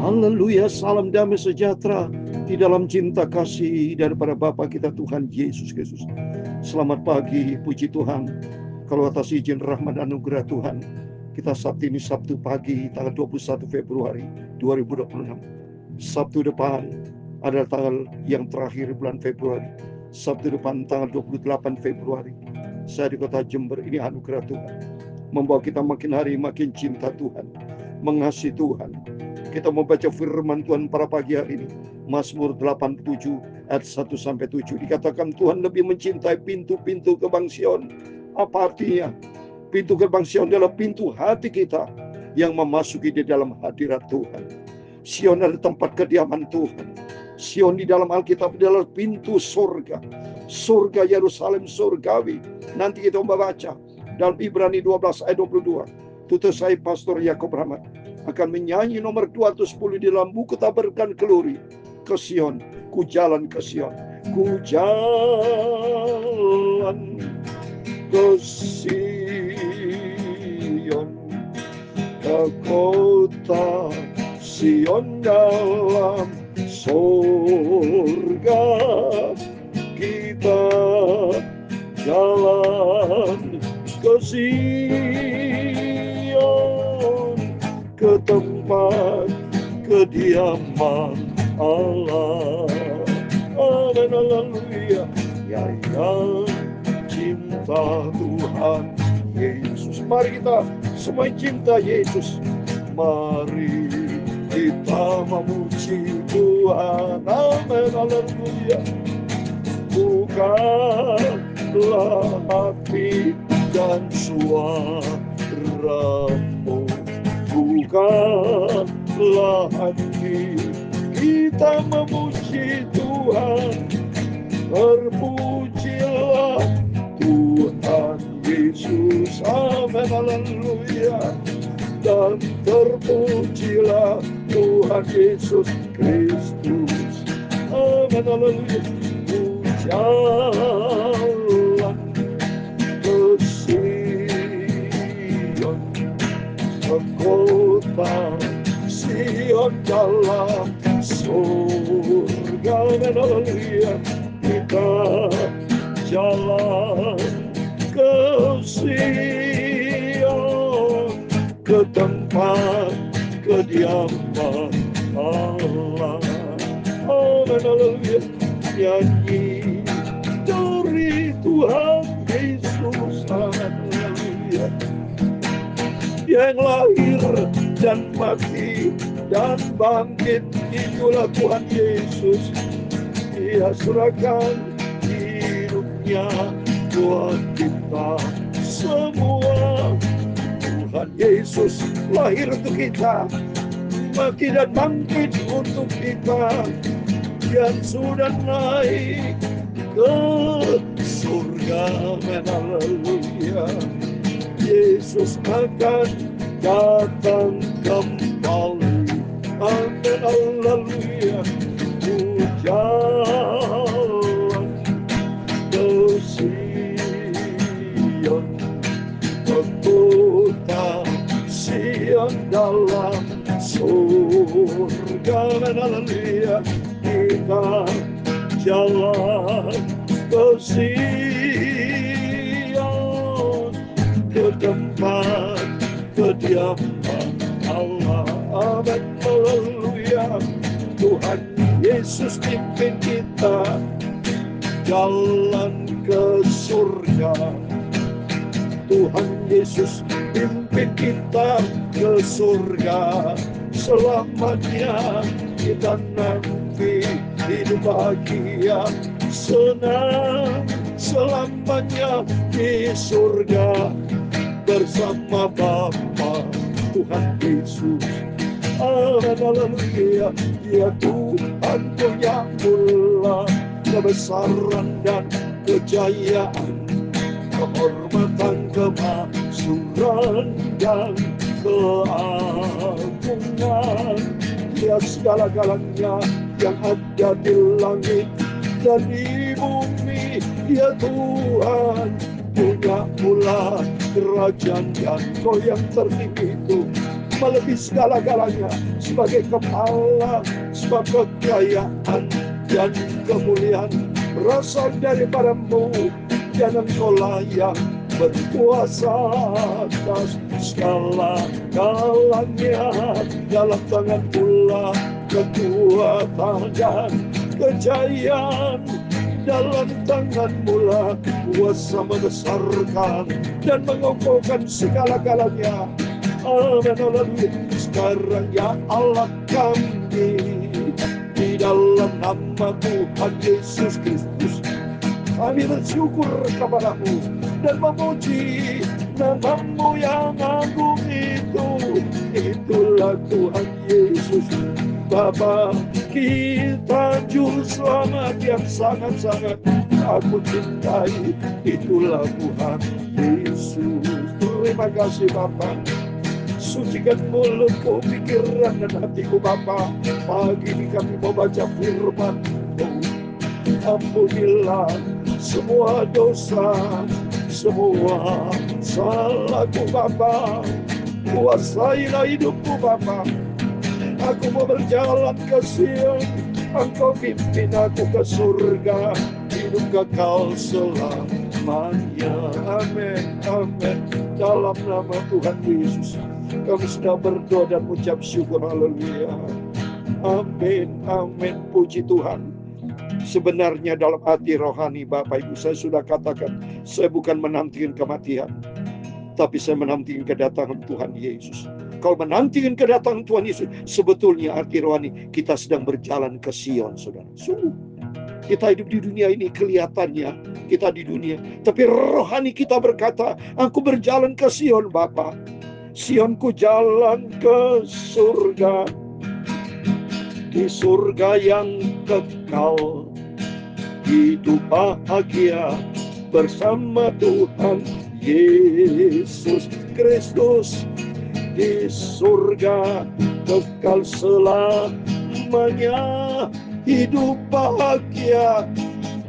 Haleluya, salam damai sejahtera di dalam cinta kasih daripada Bapa kita Tuhan Yesus Kristus. Selamat pagi, puji Tuhan. Kalau atas izin rahmat anugerah Tuhan, kita Sabtu ini Sabtu pagi tanggal 21 Februari 2026. Sabtu depan adalah tanggal yang terakhir bulan Februari. Sabtu depan tanggal 28 Februari. Saya di kota Jember, ini anugerah Tuhan. Membawa kita makin hari makin cinta Tuhan, mengasihi Tuhan. Kita membaca firman Tuhan pada pagi hari ini. Mazmur 87 ayat 1-7 dikatakan Tuhan lebih mencintai pintu-pintu gerbang Sion. Apa artinya? Pintu gerbang Sion adalah pintu hati kita yang memasuki di dalam hadirat Tuhan. Sion adalah tempat kediaman Tuhan. Sion di dalam Alkitab adalah pintu surga. Surga Yerusalem surgawi. Nanti kita membaca dalam Ibrani 12 ayat 22. Tutur saya Pastor Yakob Rahmat akan menyanyi nomor 210 di dalam buku Taberkan Keluri. Ke Sion, ku jalan ke Sion, ku jalan ke Sion, ke kota Sion dalam surga. Kita jalan ke Sion, ke tempat kediaman Allah. Amin, haleluya. Ya yang cinta Tuhan Yesus. Mari kita semua cinta Yesus. Mari kita memuji Tuhan. Amin, haleluya. Bukalah hati dan suaramu. Bukalah hati, kita memuji Tuhan. Terpujilah Tuhan Yesus. Amin, haleluya. Dan terpujilah Tuhan Yesus Kristus. Amin, haleluya. Jalan ke Sion, ke kota Sion dalam surga. Haleluya. Kita jalan ke Sion, ke tempat kediaman Allah. Haleluya. Nyanyi dari Tuhan Yesus. Haleluya. Yang lahir dan mati dan bangkit, itulah Tuhan Yesus. Dia serahkan hidupnya buat kita semua. Tuhan Yesus lahir untuk kita, mati dan bangkit untuk kita, yang sudah naik ke surga. Haleluya. Yesus akan datang kembali. Amin, haleluya. Ku jalan ke Sion, ke kota Sion dalam surga. Haleluya. Kita jalan ke Sion, ke tempat kediaman Allah. Amin, haleluya. Tuhan Yesus pimpin kita jalan ke surga. Tuhan Yesus pimpin kita ke surga. Selamanya kita nanti hidup bahagia, senang selamanya di surga bersama Bapa Tuhan Yesus. Amin, haleluya. Ya Tuhan punya mula kebesaran dan kejayaan, kehormatan, kemaksuran dan keagungan. Ya segala-galanya yang ada di langit dan di bumi, ya Tuhan punya mula kerajaan dan Kau yang tertinggi itu melebihi segala-galanya, sebagai kepala, sebab kekayaan dan kemuliaan berasal daripada-Mu, dan Engkau-lah yang berkuasa atas segala-galanya. Dalam tangan pula kekuatan dan kejayaan, dalam tangan mula kuasa membesarkan dan mengokohkan segala-galanya. Amin, haleluya. Sekarang ya Allah kami, di dalam nama Tuhan Yesus Kristus, kami bersyukur kepada-Mu dan memuji nama-Mu yang agung itu. Itulah Tuhan Yesus, Bapa kita, juru selamat yang sangat-sangat aku cintai. Itulah Tuhan Yesus. Terima kasih Bapa. Sucikan mulutku, pikiran dan hatiku Bapa. Pagi ini kami mau baca firman-Mu. Ampunilah semua dosa, semua salahku Bapa. Kuasailah hidupku Bapa. Aku mau berjalan ke Sion, Engkau pimpin aku ke surga, hidup kekal selamanya. Amin, amin. Dalam nama Tuhan Yesus kami sudah berdoa dan mengucap syukur. Haleluya. Amin, amin. Puji Tuhan. Sebenarnya dalam hati rohani Bapak Ibu, saya sudah katakan, saya bukan menantikan kematian, tapi saya menantikan kedatangan Tuhan Yesus. Kalau menantikan kedatangan Tuhan Yesus, sebetulnya arti rohani kita sedang berjalan ke Sion, saudara. Sungguh, kita hidup di dunia ini kelihatannya kita di dunia, tapi rohani kita berkata, aku berjalan ke Sion Bapa. Sionku jalan ke surga, di surga yang kekal, hidup bahagia bersama Tuhan Yesus Kristus. Di surga kekal selamanya, hidup bahagia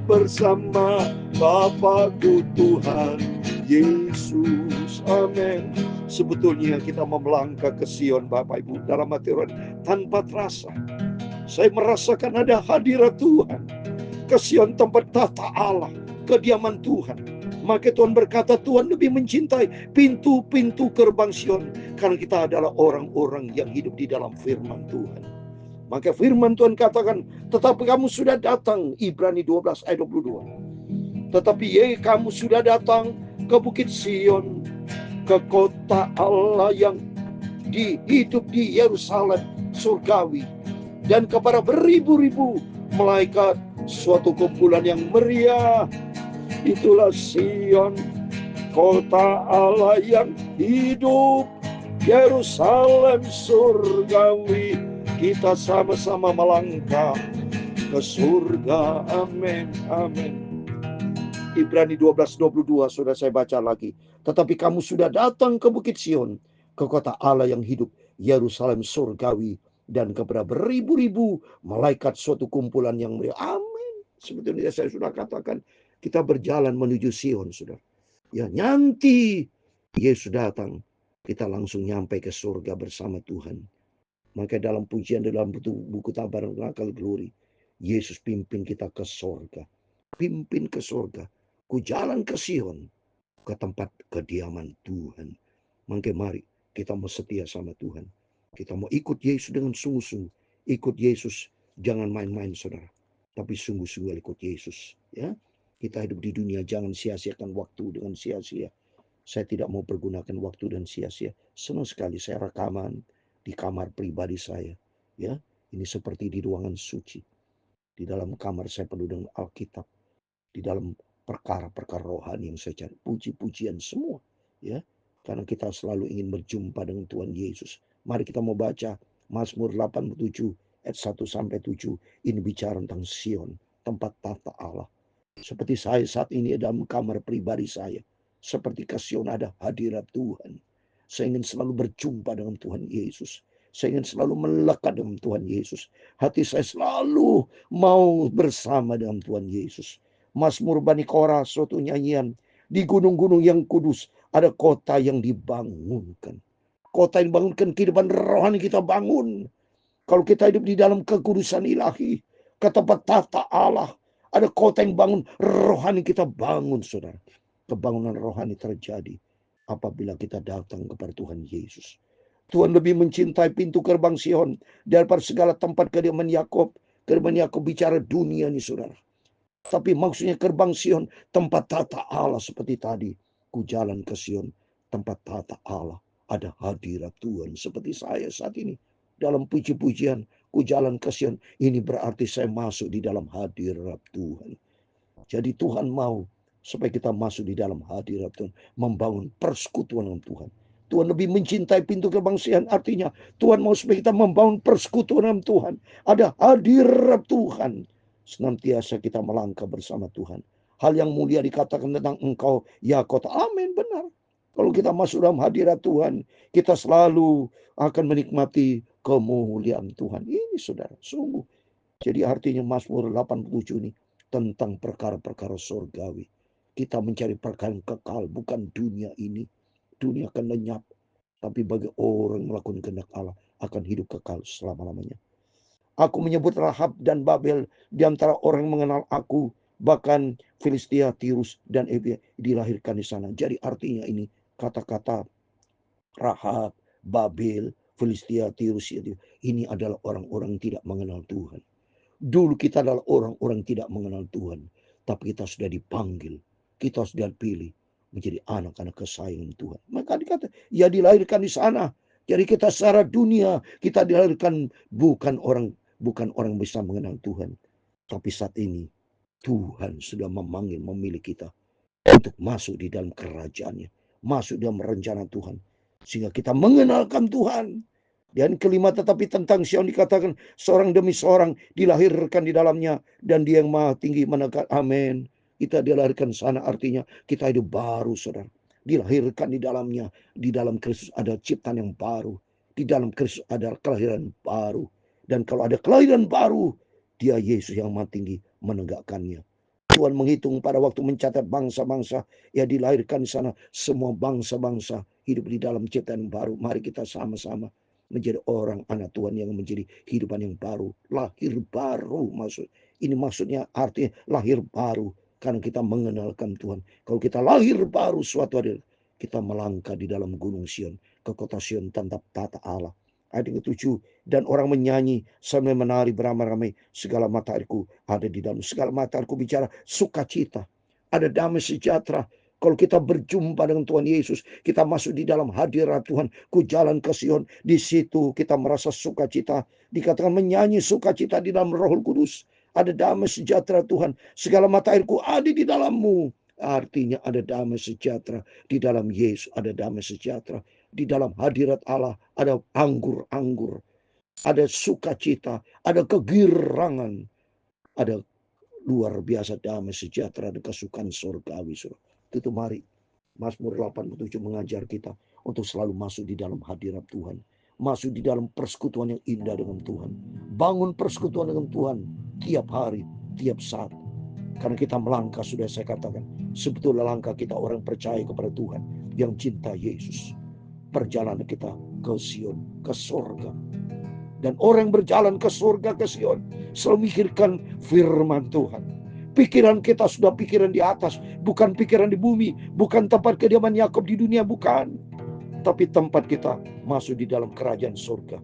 bersama Bapakku Tuhan Yesus. Amin. Sebetulnya kita mau melangkah ke Sion Bapak Ibu dalam hati rohani tanpa terasa. Saya merasakan ada hadirat Tuhan. Ke Sion tempat tata Allah, kediaman Tuhan. Maka Tuhan berkata, Tuhan lebih mencintai pintu-pintu gerbang Sion, karena kita adalah orang-orang yang hidup di dalam firman Tuhan. Maka firman Tuhan katakan, tetapi kamu sudah datang, Ibrani 12 ayat 22. Tetapi kamu sudah datang ke Bukit Sion, ke kota Allah yang hidup di Yerusalem surgawi, dan kepada beribu-ribu malaikat, suatu kumpulan yang meriah. Itulah Sion, kota Allah yang hidup, Yerusalem surgawi. Kita sama-sama melangkah ke surga. Amin, amin. Ibrani 12:22 sudah saya baca lagi. Tetapi kamu sudah datang ke Bukit Sion, ke kota Allah yang hidup, Yerusalem surgawi, dan kepada beribu-ribu malaikat, suatu kumpulan yang meriah. Amin. Sebetulnya saya sudah katakan, kita berjalan menuju Sion, saudara. Ya, nanti Yesus datang, kita langsung nyampe ke surga bersama Tuhan. Maka dalam pujian dalam buku Tabernakel Glory, Yesus pimpin kita ke surga. Pimpin ke surga. Ku jalan ke Sion, ke tempat kediaman Tuhan. Maka mari kita mau setia sama Tuhan. Kita mau ikut Yesus dengan sungguh-sungguh. Ikut Yesus, jangan main-main saudara. Tapi sungguh-sungguh ikut Yesus. Ya, kita hidup di dunia, jangan sia-siakan waktu dengan sia-sia. Saya tidak mau pergunakan waktu dan sia-sia. Senang sekali saya rekaman di kamar pribadi saya. Ya, ini seperti di ruangan suci. Di dalam kamar saya penuh dengan Alkitab. Di dalam perkara-perkara rohani yang saya cari. Puji-pujian semua. Ya, karena kita selalu ingin berjumpa dengan Tuhan Yesus. Mari kita mau baca Mazmur 87 ayat 1-7. Ini bicara tentang Sion, tempat tata Allah. Seperti saya saat ini dalam kamar pribadi saya. Seperti ke Sion ada hadirat Tuhan. Saya ingin selalu berjumpa dengan Tuhan Yesus. Saya ingin selalu melekat dengan Tuhan Yesus. Hati saya selalu mau bersama dengan Tuhan Yesus. Mazmur Bani Korah, suatu nyanyian. Di gunung-gunung yang kudus ada kota yang dibangunkan. kota yang bangunkan kehidupan rohani kita bangun. Kalau kita hidup di dalam kekudusan ilahi, ke tempat tata Allah, ada kota yang bangun rohani kita bangun, saudara. Kebangunan rohani terjadi apabila kita datang kepada Tuhan Yesus. Tuhan lebih mencintai pintu gerbang Sion daripada segala tempat kediaman Yakub. Gerbang Yakub bicara dunia nih, saudara. Tapi maksudnya gerbang Sion, tempat tata Allah seperti tadi. Ku jalan ke Sion, tempat tata Allah. Ada hadirat Tuhan seperti saya saat ini. Dalam puji-pujian, ku jalan ke Sion. Ini berarti saya masuk di dalam hadirat Tuhan. Jadi Tuhan mau supaya kita masuk di dalam hadirat Tuhan. Membangun persekutuan dengan Tuhan. Tuhan lebih mencintai pintu gerbang Sion. Artinya Tuhan mau supaya kita membangun persekutuan dengan Tuhan. Ada hadirat Tuhan. Senantiasa kita melangkah bersama Tuhan. Hal yang mulia dikatakan tentang engkau, ya kota. Amin, benar. Kalau kita masuk dalam hadirat Tuhan, kita selalu akan menikmati kemuliaan Tuhan. Ini saudara, sungguh. Jadi artinya Mazmur 87 ini tentang perkara-perkara surgawi. Kita mencari perkara yang kekal, bukan dunia ini. Dunia akan lenyap. Tapi bagi orang melakukan kehendak Allah akan hidup kekal selama-lamanya. Aku menyebut Rahab dan Babel di antara orang yang mengenal aku. Bahkan Filistia, Tirus, dan Ebia dilahirkan di sana. Jadi artinya ini kata-kata Rahab, Babel, Filistia, Tirus, ini adalah orang-orang yang tidak mengenal Tuhan. Dulu kita adalah orang-orang tidak mengenal Tuhan. Tapi kita sudah dipanggil. Kita sudah dipilih menjadi anak-anak kesayangan Tuhan. Maka dikata, ya dilahirkan di sana. Jadi kita secara dunia, kita dilahirkan bukan orang bisa mengenal Tuhan. Tapi saat ini, Tuhan sudah memanggil, memilih kita untuk masuk di dalam kerajaannya. Masuk dalam rencana Tuhan. Sehingga kita mengenalkan Tuhan. Dan kelima, tetapi tentang Sion dikatakan, seorang demi seorang dilahirkan di dalamnya. Dan dia yang maha tinggi menegar. Amin. Kita dilahirkan sana, artinya kita hidup baru, saudara. Dilahirkan di dalamnya. Di dalam Kristus ada ciptaan yang baru. Di dalam Kristus ada kelahiran baru. Dan kalau ada kelahiran baru, dia Yesus yang maha tinggi menegakkannya. Tuhan menghitung pada waktu mencatat bangsa-bangsa, ya dilahirkan di sana semua bangsa-bangsa hidup di dalam ciptaan yang baru. Mari kita sama-sama menjadi orang anak Tuhan yang menjadi kehidupan yang baru, lahir baru. Ini maksudnya artinya lahir baru karena kita mengenalkan Tuhan. Kalau kita lahir baru suatu hari, kita melangkah di dalam gunung Sion, ke kota Sion tanpa tata Allah. Ayat yang ke-7, dan orang menyanyi sambil menari beramai-ramai, segala mata airku ada di dalam. Segala mata airku bicara sukacita, ada damai sejahtera. Kalau kita berjumpa dengan Tuhan Yesus, kita masuk di dalam hadirat Tuhan. Ku jalan ke Sion, di situ kita merasa sukacita. Dikatakan menyanyi sukacita di dalam Roh Kudus. Ada damai sejahtera Tuhan. Segala mata airku ada di dalammu. Artinya ada damai sejahtera di dalam Yesus, ada damai sejahtera. Di dalam hadirat Allah ada anggur-anggur, ada sukacita, ada kegirangan, ada luar biasa damai sejahtera dan kesukaan surgawi. Itu mari Mazmur 87 mengajar kita untuk selalu masuk di dalam hadirat Tuhan, masuk di dalam persekutuan yang indah dengan Tuhan, bangun persekutuan dengan Tuhan tiap hari, tiap saat. Karena kita melangkah, sudah saya katakan, sebetulnya langkah kita orang percaya kepada Tuhan yang cinta Yesus. Perjalanan kita ke Sion, ke surga. Dan orang yang berjalan ke surga, ke Sion, selalu mikirkan firman Tuhan. Pikiran kita sudah pikiran di atas, bukan pikiran di bumi, bukan tempat kediaman Yakub di dunia, bukan. Tapi tempat kita masuk di dalam kerajaan surga.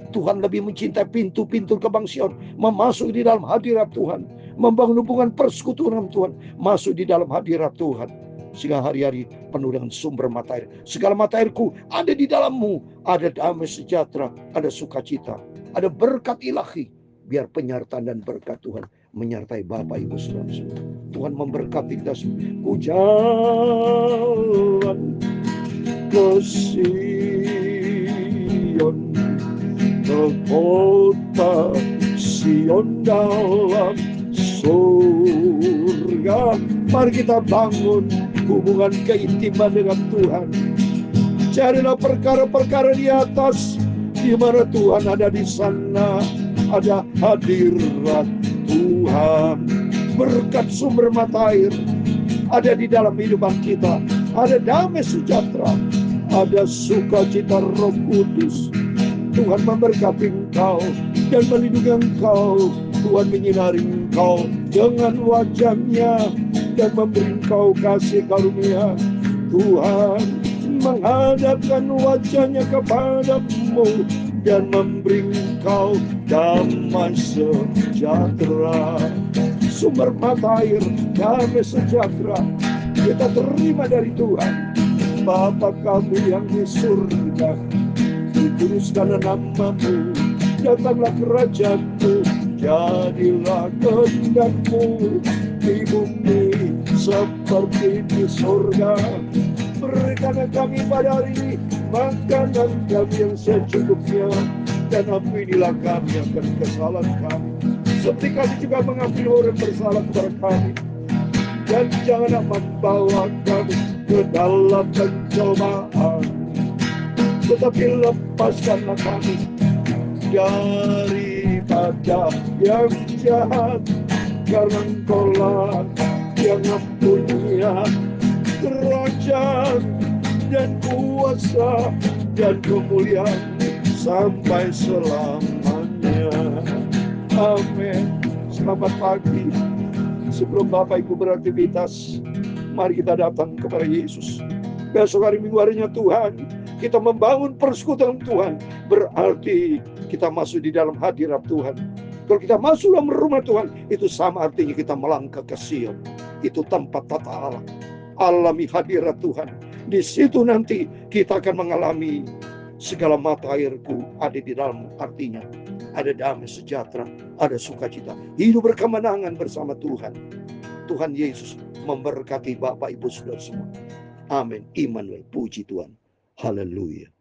Tuhan lebih mencintai pintu-pintu gerbang Sion, memasuk di dalam hadirat Tuhan, membangun hubungan persekutuan dengan Tuhan, masuk di dalam hadirat Tuhan. Sehingga hari-hari penuh dengan sumber mata air. Segala mata airku ada di dalammu. Ada damai sejahtera, ada sukacita, ada berkat ilahi. Biar penyertaan dan berkat Tuhan menyertai Bapak Ibu Saudara semua. Tuhan memberkati kita semua. Ku jalan ke Sion, ke kota Sion dalam surga. Mari kita bangun hubungan keintiman dengan Tuhan. Carilah perkara-perkara di atas, di mana Tuhan ada, di sana ada hadirat Tuhan. Berkat sumber mata air ada di dalam kehidupan kita. Ada damai sejahtera, ada sukacita Roh Kudus. Tuhan memberkati engkau dan melindungi engkau. Tuhan menyinari engkau dengan wajah-Nya dan memberi engkau kasih karunia. Tuhan menghadapkan wajah-Nya kepadamu dan memberi engkau damai sejahtera. Sumber mata air damai sejahtera kita terima dari Tuhan. Bapa kami yang di surga, dikuduskanlah nama-Mu, datanglah kerajaan-Mu, jadilah kehendak-Mu di bumi seperti di surga. Berikanlah kami pada hari ini makanan kami yang secukupnya, dan ampunilah kami akan kesalahan kami, seperti kami juga mengampuni orang bersalah kepada kami. Dan janganlah membawa kami ke dalam pencobaan, tetapi lepaskanlah kami daripada yang jahat, karena Engkau-lah yang mempunyai kerajaan dan kuasa dan kemuliaan sampai selamanya. Amin. Selamat pagi. Sebelum Bapak Ibu beraktivitas, mari kita datang kepada Yesus. Besok hari Minggu harinya Tuhan, kita membangun persekutuan Tuhan, berarti kita masuk di dalam hadirat Tuhan. Kalau kita masuk dalam rumah Tuhan, itu sama artinya kita melangkah ke Sion. Itu tempat tata Allah. Alami hadirat Tuhan. Di situ nanti kita akan mengalami segala mata airku ada di dalam, artinya ada damai sejahtera, ada sukacita, hidup berkemenangan bersama Tuhan. Tuhan Yesus memberkati Bapak Ibu Saudara semua. Amin. Immanuel, puji Tuhan. Haleluya.